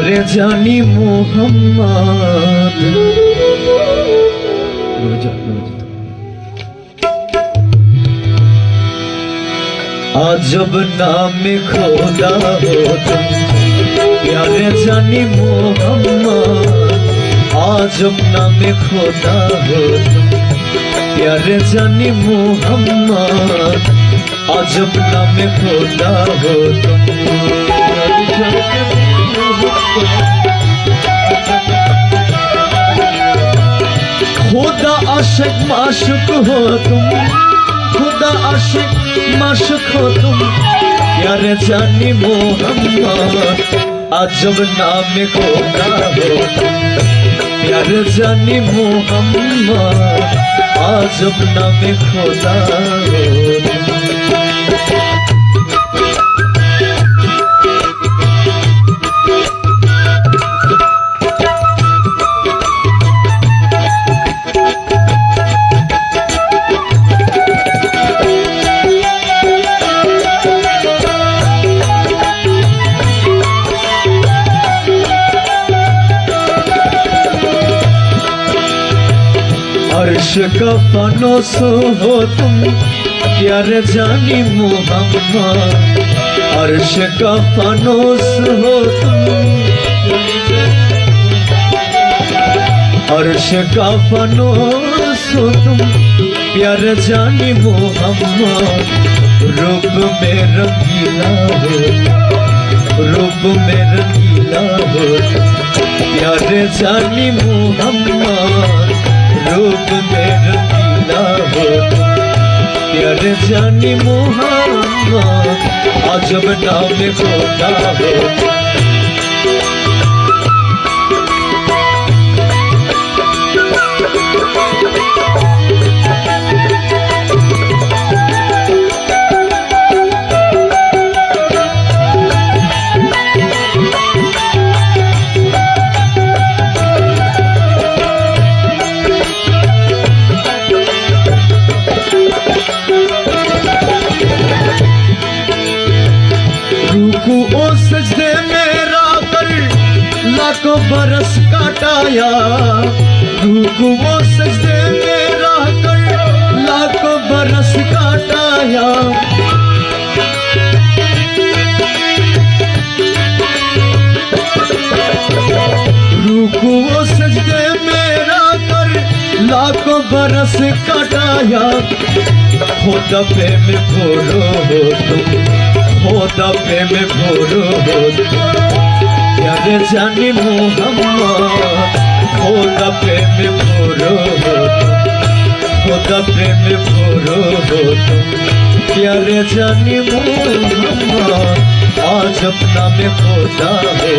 রে জানি মোহাম্মদ আজব নামে খোদা হো তুম প্যারে জানি মোহাম্মদ আজব নামে খোদা হো তুম প্যারে জানি মোহাম্মদ আজব নামে খোদা হো তুম खुदा आशिक माशुक हो तुम खुदा आशिक माशुक हो तुम प्यारे जानी मोहम्मद अजब नाम खुदा हो प्यारे जानी मोहम्मद अजब नाम खुदा हो अर्श का फनोस हो तुम प्यारे जानी मोहम्मद अर्श का फनोस हो तुम अर्श का फनोस हो तुम प्यारे जानी मोहम्मद रूप में रंगीला हो रूप में रंगीला हो प्यारे जानी मोहम्मद रूप में रंगीला हो प्यारे जानी मोहम्मद अजब नाम खुदा हो रुकू सजदे मेरा कर लाखों बरस काटाया रुकू सजदे मेरा कर लाखों बरस काटाया रुकू सजदे मेरा कर लाखों बरस काटाया खुदा पे में भोरो हो तुम खुदा पे में भोरो हो प्यारे जानी मोहम्मद खुदा पे में भोरो हो खुदा पे में भोरो हो प्यारे जानी मोहम्मद आज अपना में खुदा हो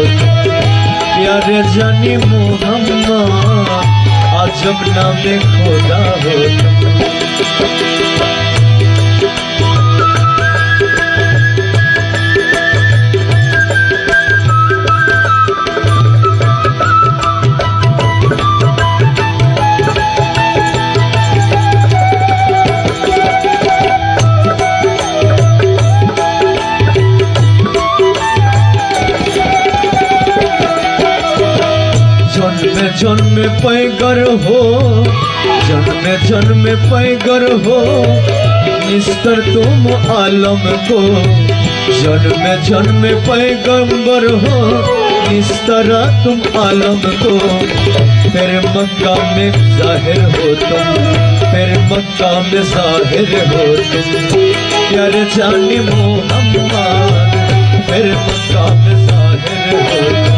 प्यारे जानी मोहम्मद आज अपना में खुदा हो जन्म पैगर हो जन्म जन्म पैगर हो निस्तर तुम आलम को जन्म जन्म पैगंबर हो निस्तर तुम आलम को फिर मक्का में जाहिर हो तुम फिर मक्का में जाहिर हो तुम प्यारे जानी मोहम्मद फिर मक्का में जाहिर हो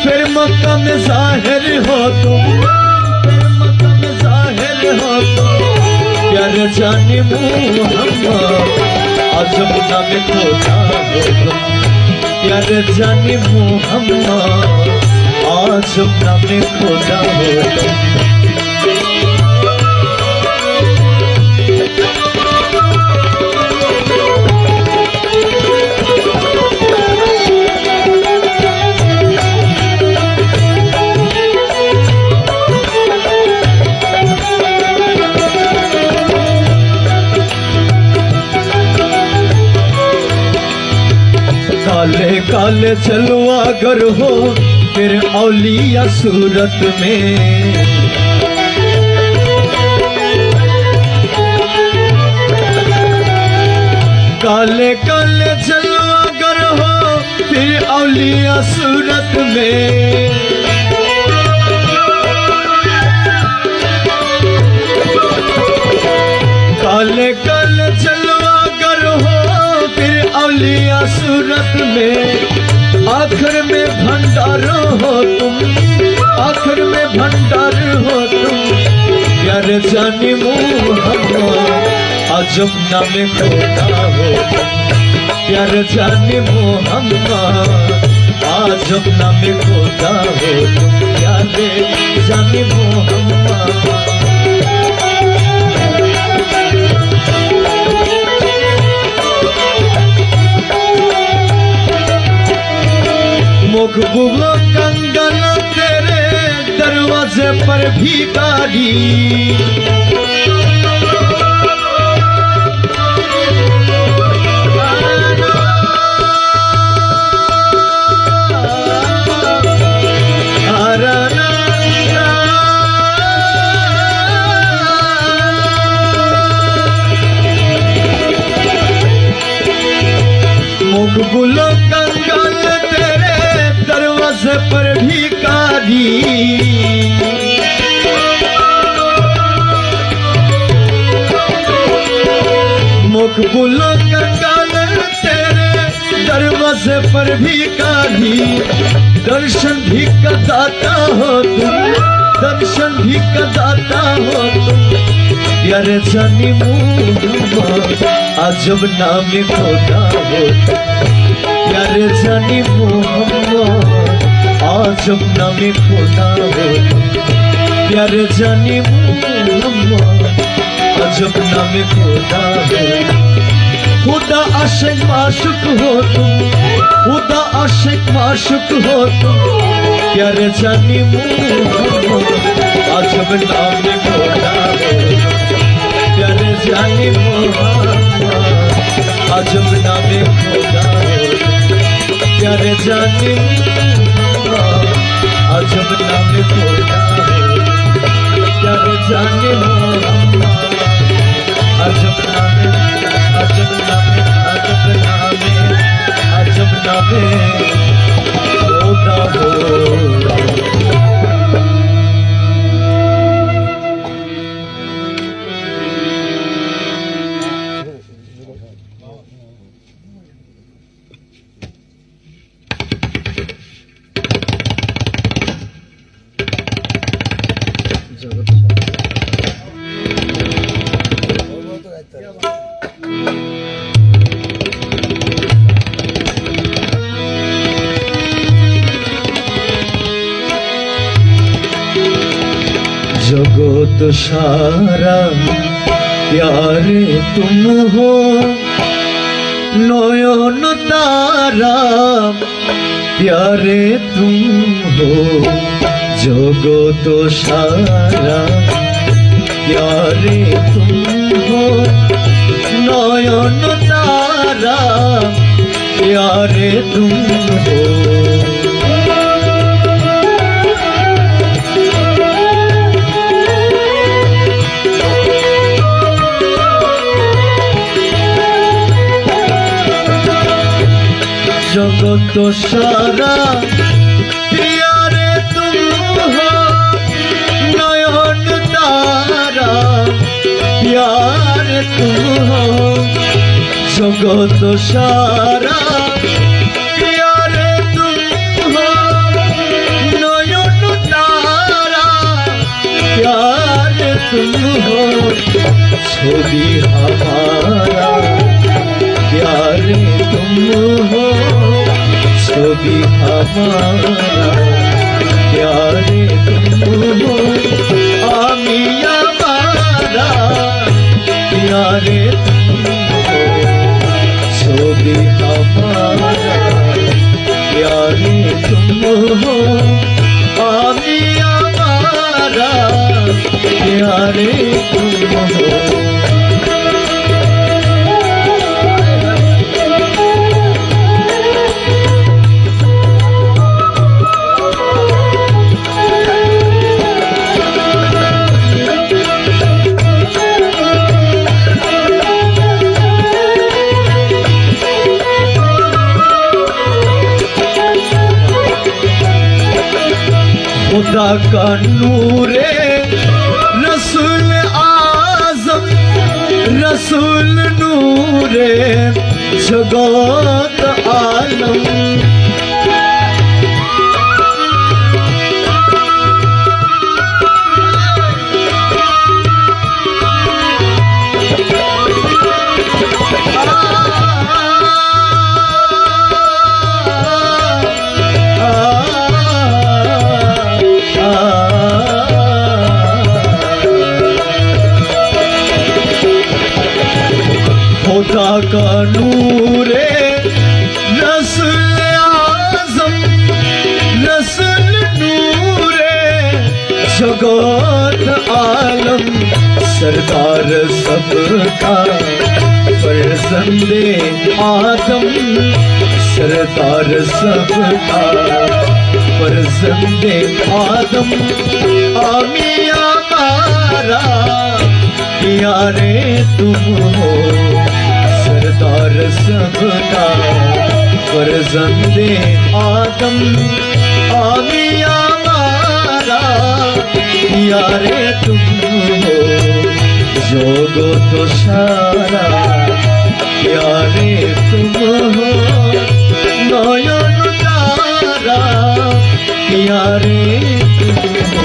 फिर मक्का में जाहिर हो तुम फिर मक्का में जाहिर हो तुम प्यारे जानी मोहम्मद अजब नाम खुदा हो तुम प्यारे जानी मोहम्मद अजब नाम खुदा हो तुम काले का काले चलवा अगर हो फिर औलिया सूरत में। काले काले चलवा अगर हो फिर औलिया सूरत में। काले काले चलवा अगर हो फिर औलिया सूरत में। आखिर में भंडार हो तुम, आखिर में भंडार हो तुम, प्यारे जानी मोहम्मद अजब नाम खोदा हो। प्यारे जानी मोहम्मद अजब नाम खोदा हो तुम, प्यारे जानी मोहम्मद। मुखबुआ कंगन तेरे दरवाजे पर भिखारी। मुखबुआ कंगन तेरे दरवाजे पर भिखारी। मुखबुआ कंगन तेरे दरवाजे पर भिखारी। दर्शन भी का दाता हो तुम, दर्शन भी का दाता हो तुम, प्यारे जानी मोहम्मद अजब नाम खोदा हो। प्यारे जानी मोहम्मद अजब नाम खोदा हो। प्यारे जानी मोहम्मद अजब नाम खोदा हो। खुदा आशिक माशुक हो तुम, खुदा आशिक माशुक हो तुम, प्यारे जानी मोहम्मद अजब नाम खोदा हो। प्यारे जानी मोहम्मद अजब नाम खोदा हो। प्यारे जानी मोहम्मद अजब नाम खोदा हो। प्यारे जानी मोहम्मद अजब नाम, अजब नाम, अजब नाम, अजब नाम खोदा हो। जगत सारा प्यारे तुम हो, नयन तारा प्यारे तुम हो। जगत सारा प्यारे तुम हो, नयन तारा प्यारे तुम हो। जगत सारा प्यारे तुम हो, नयन तारा प्यारे तुम हो। जगत सारा प्यारे तुम हो, नयन तारा प्यारे तुम हो। छवि हमारा प्यारे तुम हो, छवि हमारा प्यारे तुम हो। आमी हमारा प्यारे तुम हो, छवि हमारा प्यारे तुम हो। आमी हमारा प्यारे तुम हो। खुदा का नूरे रसूल आजम, रसूल नूरे जगत आलम। खुदा का नूरे रसूल आजम, रसूल नूरे जगत आलम। सरदार सबका फर्जंदे आदम, सरदार सबका फर्जंदे आदम। आमिया मारा प्यारे तुम हो, सरदार सबका फर्जंदे आदम। आमिया मारा प्यारे तुम हो, जोगो तो सारा प्यारे तुम हो। नयन तारा प्यारे तुम हो।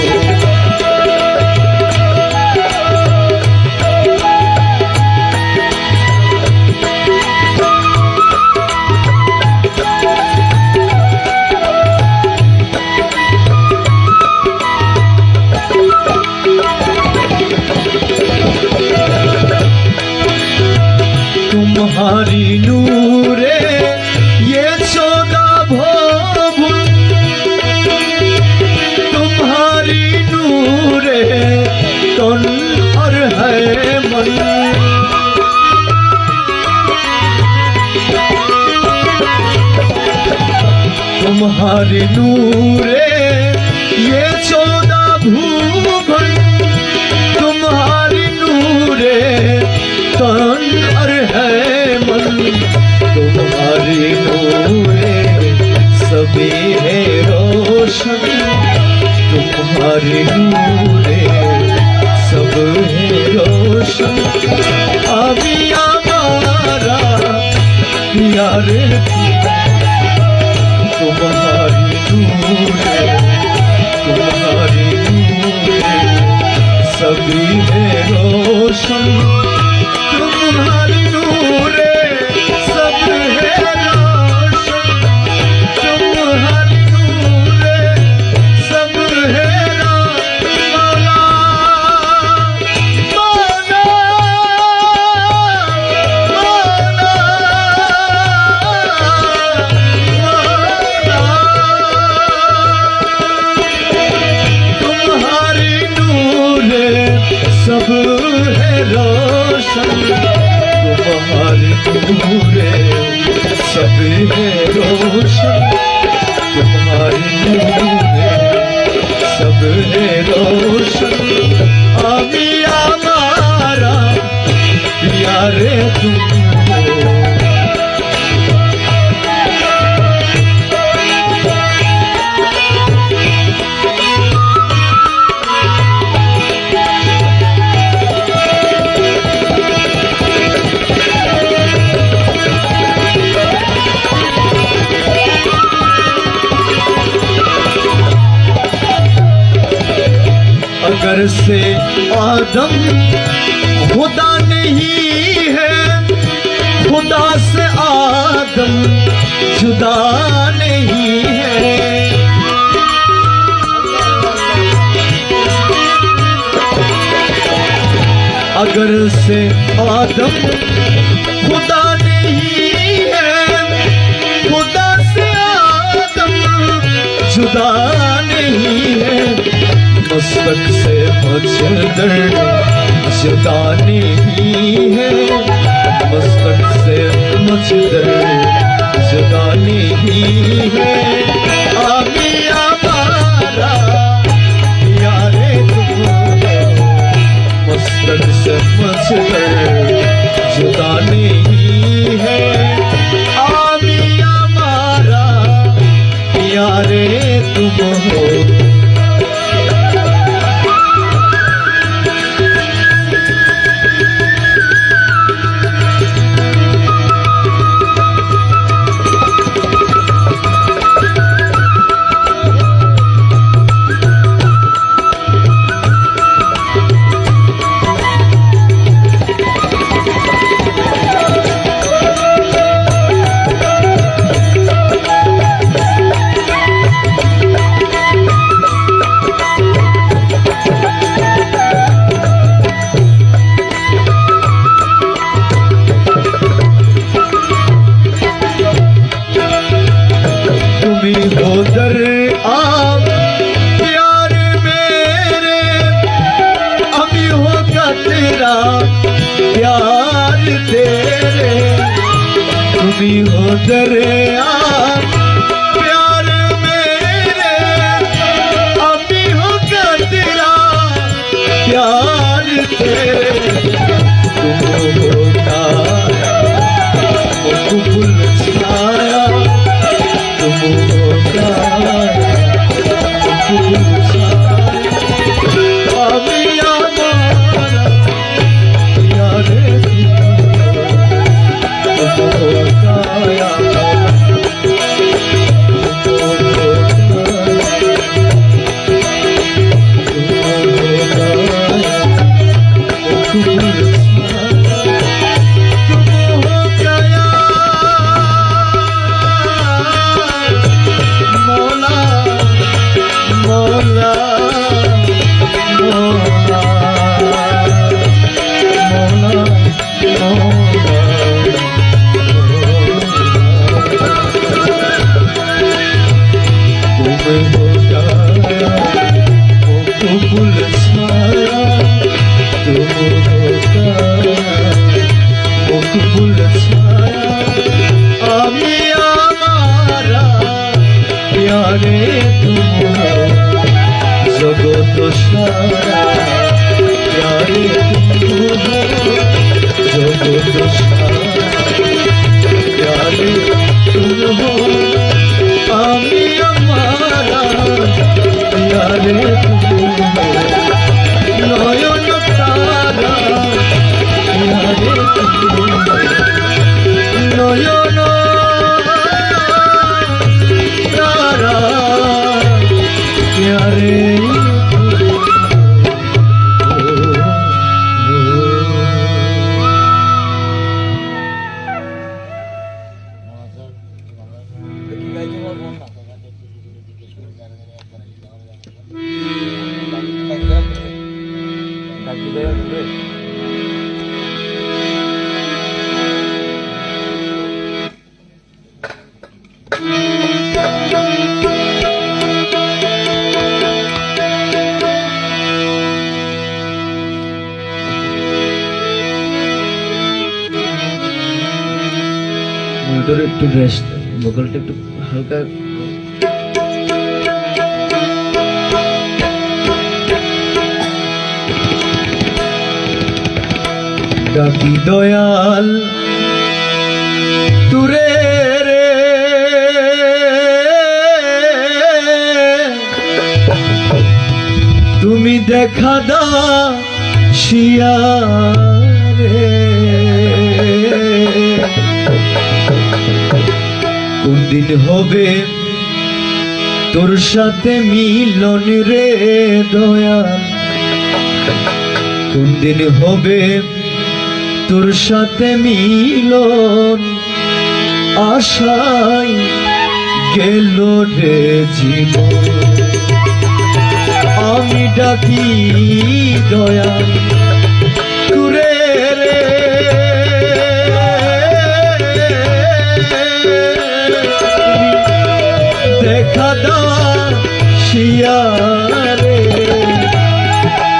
तुम्हारी नूरे ये 14 भोग, तुम्हारी नूरे तन और है मन। तुम्हारी नूरे ये 14 भुवन, तुम्हारी नूरे तन और है मन। तुम्हारी नूरे सभी है रोशन, तुम्हारी नूरे सब है रोशन। अभी हमारा प्यारे तुम्हारी नूरे, तुम्हारी नूरे सभी है रोशन। तुम्हारी नूरे सब है रोशन, तुम्हारी नूरे सब है रोशन। मौला मौला तुम्हारी नूरे सब है रोशन। तुम्हारी नूरे सब है रोशन, तुम्हारी नूरे सब है रोशन। अभी हमारा प्यारे तुम हो। अगर से आदम खुदा नहीं है, खुदा से आदम जुदा नहीं है। अगर से आदम खुदा नहीं है, खुदा से आदम जुदा नहीं है। मस्तक से मच्छर जुदा नहीं है, मस्तक से मच्छर जुदा नहीं है। आमी हमारा प्यारे तुम हो, मस्तक से मच्छर जुदा नहीं है। आमी हमारा प्यारे तुम हो, अमी हो दरिया प्यार मेरे, अमी हो कतरा प्यार तेरे। तुम हो काया मुकुल छाया, तुम हो काया मुकुल छाया। अमी हमारा प्यार जगत सारा प्यारे तुम हो, जगत सारा प्यारे तुम हो। आमी हमारा प्यारे तुम हो, नयन तारा प्यारे तुम हो, नयन तारा प्यारे। ধরে একটু রেস্ট, ভোকালটা একটু হালকা। ডাকি দয়াল তুরে রে, তুমি দেখা দাসিয়া রে। কোন দিন হবে তোর সাথে মিলন রে দয়াল, কোন দিন হবে তোর সাথে মিলন। আশায় গেল রে জীবন, আমি ডাকি দয়াল তুরে রে। দেখা দাসিয়া রে,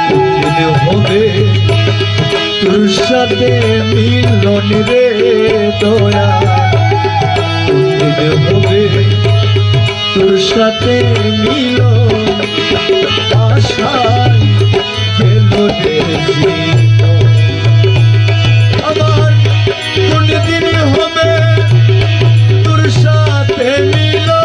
কোন দিন হবে তোর সাথে মিলন রে দয়াল, কোন দিন হবে তোর সাথে মিলন। আশায় গেল রে জীবন, আমার কোন দিন হবে তোর সাথে মিলন।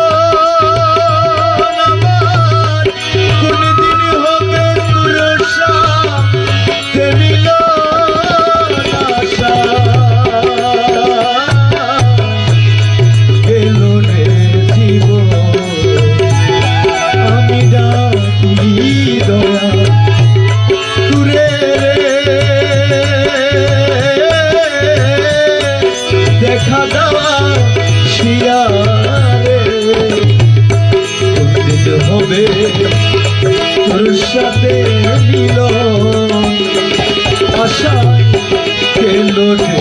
দেখা দেওয়া শিয়া রে, কোন দিন হবে তোর সাথে মিলন। আশায় গেল রে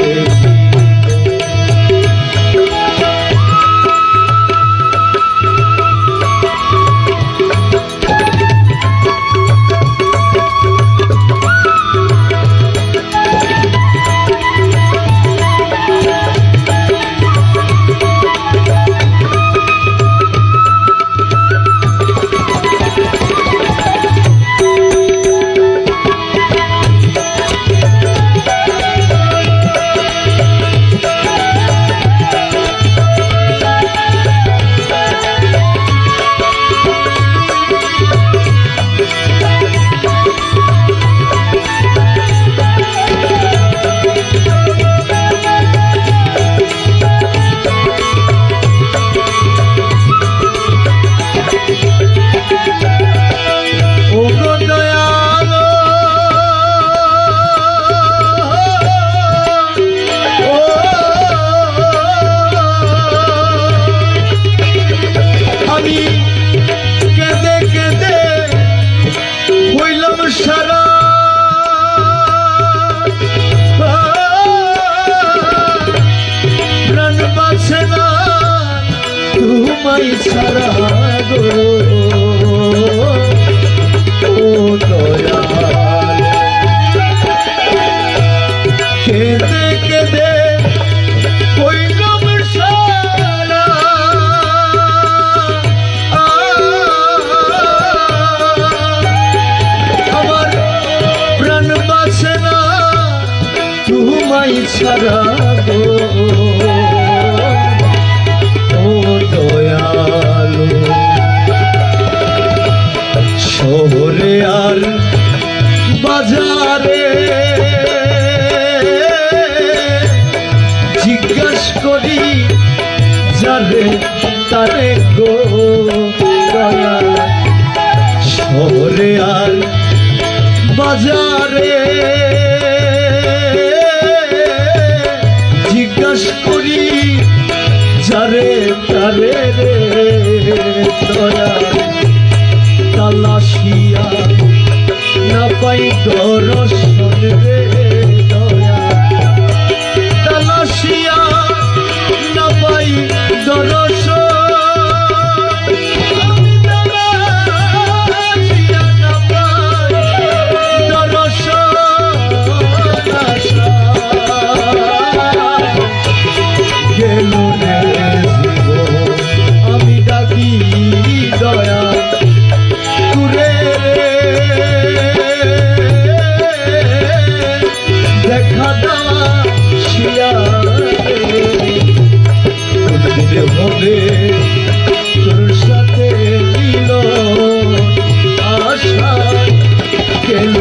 ছাড়া গো ও দয়ালু শহরে আর বাজারে জিজ্ঞাস করি যারে তারে গো দয়া শহরে আর বাজারে জিজ্ঞাস করি যারে তারে রে দয়া তালাশিয়া না পাই দর্শন রে দয়া তালাশিয়া না পাই দর্শন হবে তোর সাথে মিল আশা গেল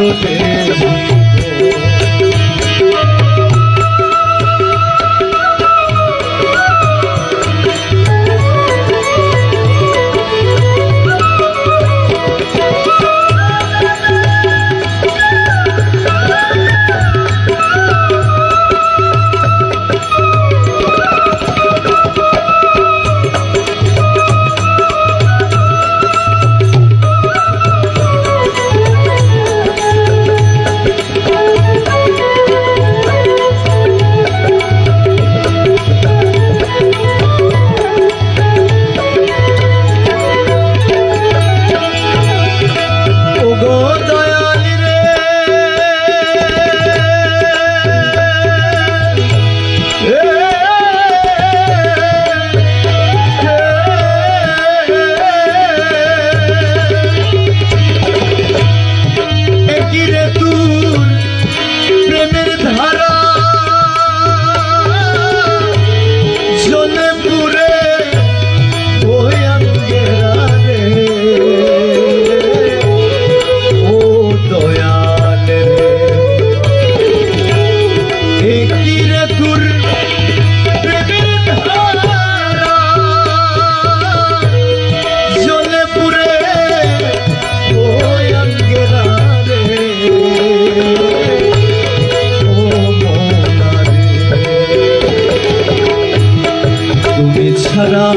ছাড়া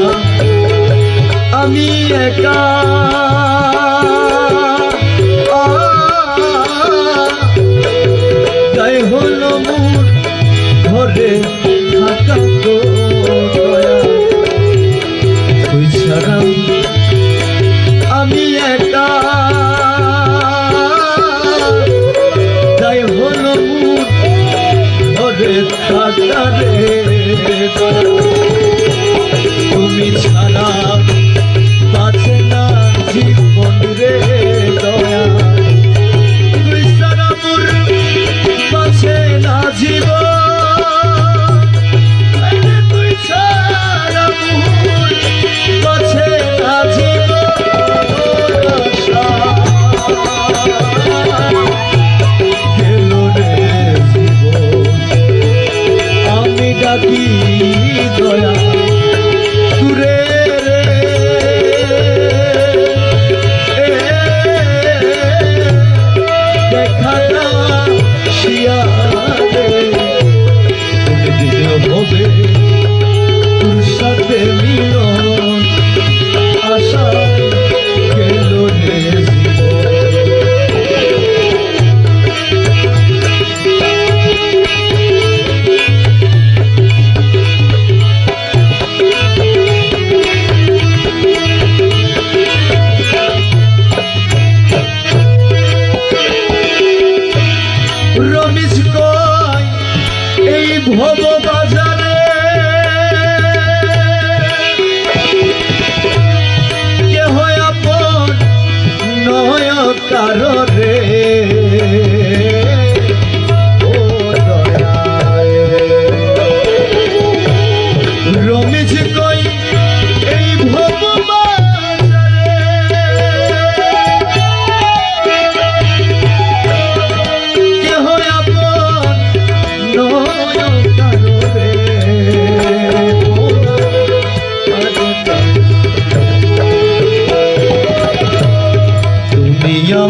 আমি একা তাই হলো মোর ঘরে থাকা গো দয়া তুই ছাড়া আমি একা তাই হলো মোর ঘরে থাকা রে তুমি ছাড়া বাঁচে না জীবন রে দয়া তুই ছাড়া মোর বাঁচে না জীবন তুই ছাড়া মোর বাঁচে না জীবন গেল রে জীবন আমি ডাকি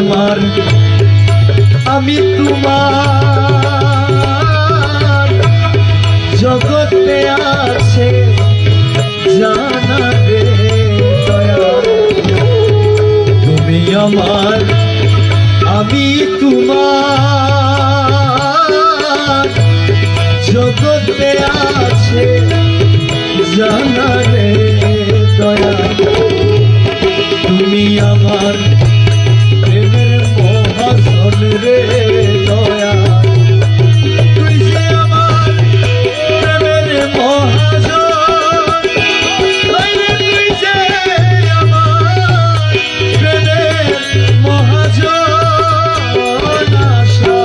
আমার আমি তোমার জগতে আছে জানা রে দয়া তুমি আমার আমি তোমার জগতে আছে জানা রে দয়া তুমি আমার প্রেমের মহাজন রে দয়া তুই যে আমার প্রেমের মহাজন তুই যে আমার প্রেমের মহাজন আশা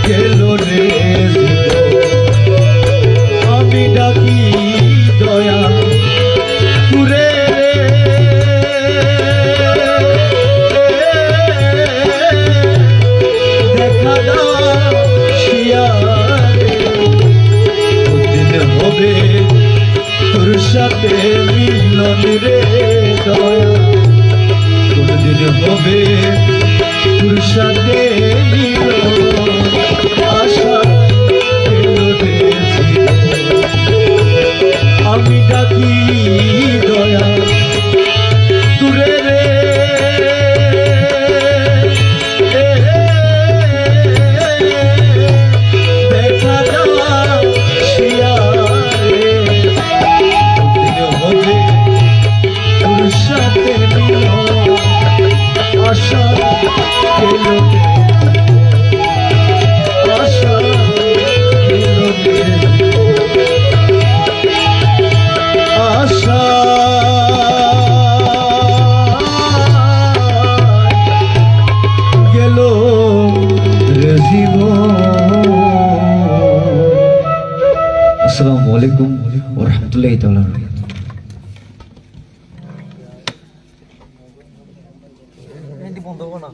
গেল রে আমি ডাকি দয়া তুরে দেখা দিন হবে তোর সাথে মিলন রে দয়া কোনদিন হবে তোর সাথে মিলন আশা আমি ডাকি দয়া দূরে রে দেখা দেওয়া শিয়া রে হবে তোর সাথে আশা আশা আশা গেল রে জীবন। আসসালামু আলাইকুম ওয়া রাহমাতুল্লাহি তাআলা। বন্ধ হবো না।